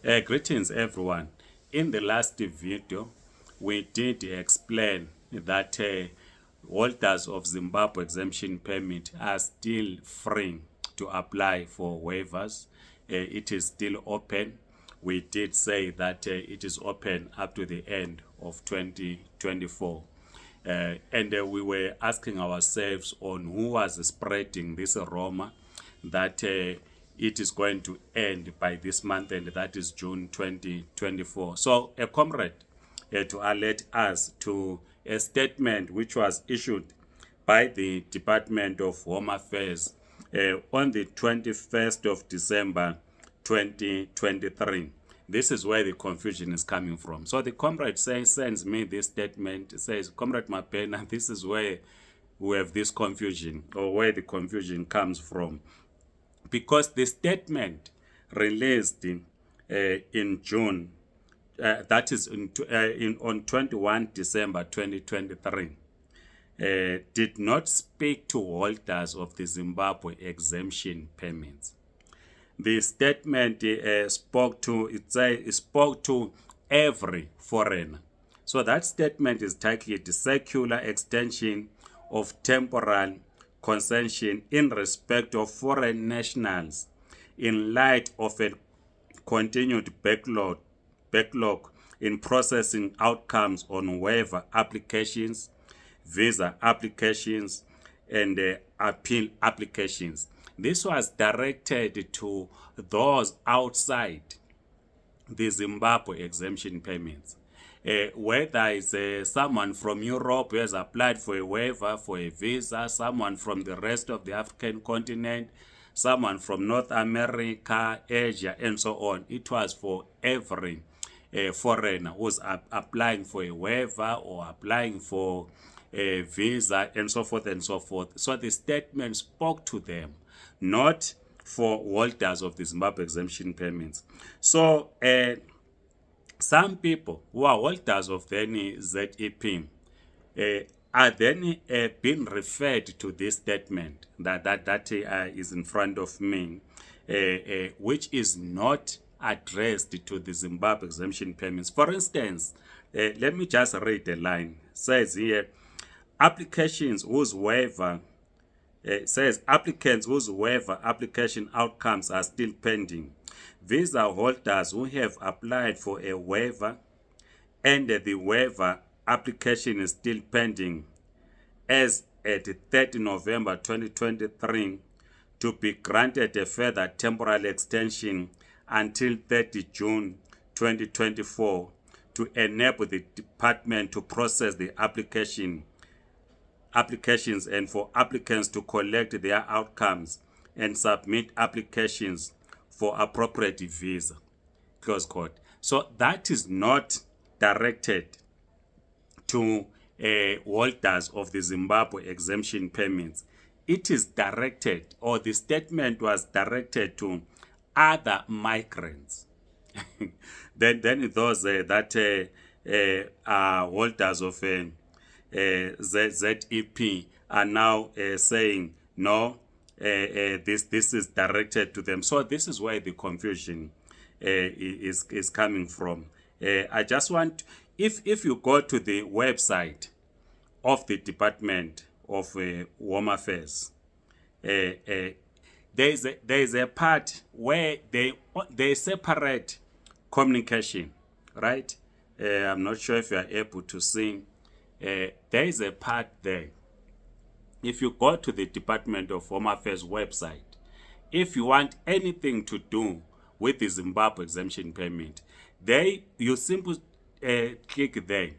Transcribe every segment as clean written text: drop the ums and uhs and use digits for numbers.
Greetings everyone. In the last video, we did explain that holders of Zimbabwe exemption permit are still free to apply for waivers. It is still open. We did say that it is open up to the end of 2024. And we were asking ourselves on who was spreading this aroma that it is going to end by this month, and that is June 2024. So a comrade to alert us to a statement which was issued by the Department of Home Affairs on the 21st of December 2023. This is where the confusion is coming from. So the comrade sends me this statement, says, Comrade Mapena, this is where we have this confusion, or where the confusion comes from. Because the statement released in June, that is on 21 December 2023, did not speak to holders of the Zimbabwe exemption permits. The statement spoke to every foreigner. So that statement is titled Circular Extension of Temporal Concession in respect of foreign nationals in light of a continued backlog in processing outcomes on waiver applications, visa applications, and appeal applications. This was directed to those outside the Zimbabwe exemption permits. Whether it's someone from Europe who has applied for a waiver, for a visa, someone from the rest of the African continent, someone from North America, Asia, and so on. It was for every foreigner who's applying for a waiver or applying for a visa, and so forth and so forth. So the statement spoke to them, not for holders of the Zimbabwe exemption permits. So some people who are holders of the ZEP are then being referred to this statement that is in front of me, which is not addressed to the Zimbabwe exemption permits. For instance, let me just read the line. It says here, applications whose waiver says applicants whose waiver application outcomes are still pending, visa holders who have applied for a waiver and the waiver application is still pending as at 30 November 2023 to be granted a further temporal extension until 30 June 2024 to enable the department to process the applications and for applicants to collect their outcomes and submit applications for appropriate visa, close quote. So that is not directed to holders of the Zimbabwe exemption permits. It is directed, or the statement was directed to other migrants. then those that are holders of ZEP are now saying no, this is directed to them. So this is where the confusion is coming from. I just want, if you go to the website of the Department of Home Affairs, there is a part where they separate communication, right? I'm not sure if you are able to see. There is a part there. If you go to the Department of Home Affairs website, if you want anything to do with the Zimbabwe exemption permit, you simply click there.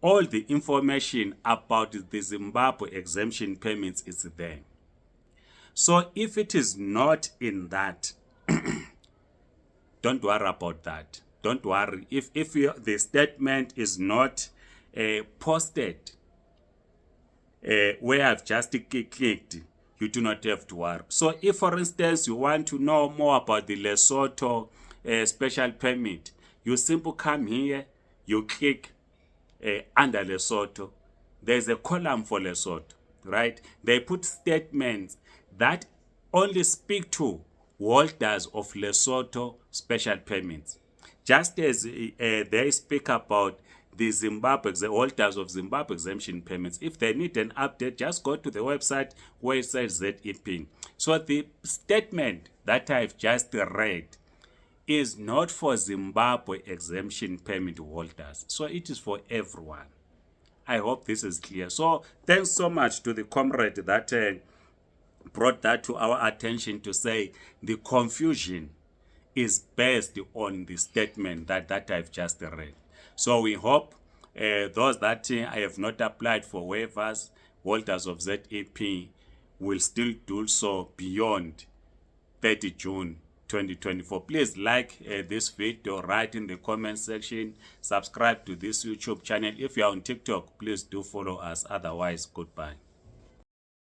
All the information about the Zimbabwe exemption permits is there. So if it is not in that, don't worry about that. Don't worry. If the statement is not posted where I've just clicked, you do not have to worry. So if, for instance, you want to know more about the Lesotho special permit, you simply come here, you click under Lesotho. There's a column for Lesotho, right? They put statements that only speak to holders of Lesotho special permits. Just as they speak about the holders of Zimbabwe exemption permits, if they need an update, just go to the website where it says ZEP. So the statement that I've just read is not for Zimbabwe exemption permit holders. So it is for everyone. I hope this is clear. So thanks so much to the comrade that brought that to our attention to say the confusion is based on the statement that I've just read. So we hope those that have not applied for waivers, holders of ZEP, will still do so beyond 30 June 2024. Please like this video, write in the comment section, subscribe to this YouTube channel. If you are on TikTok, please do follow us. Otherwise, goodbye.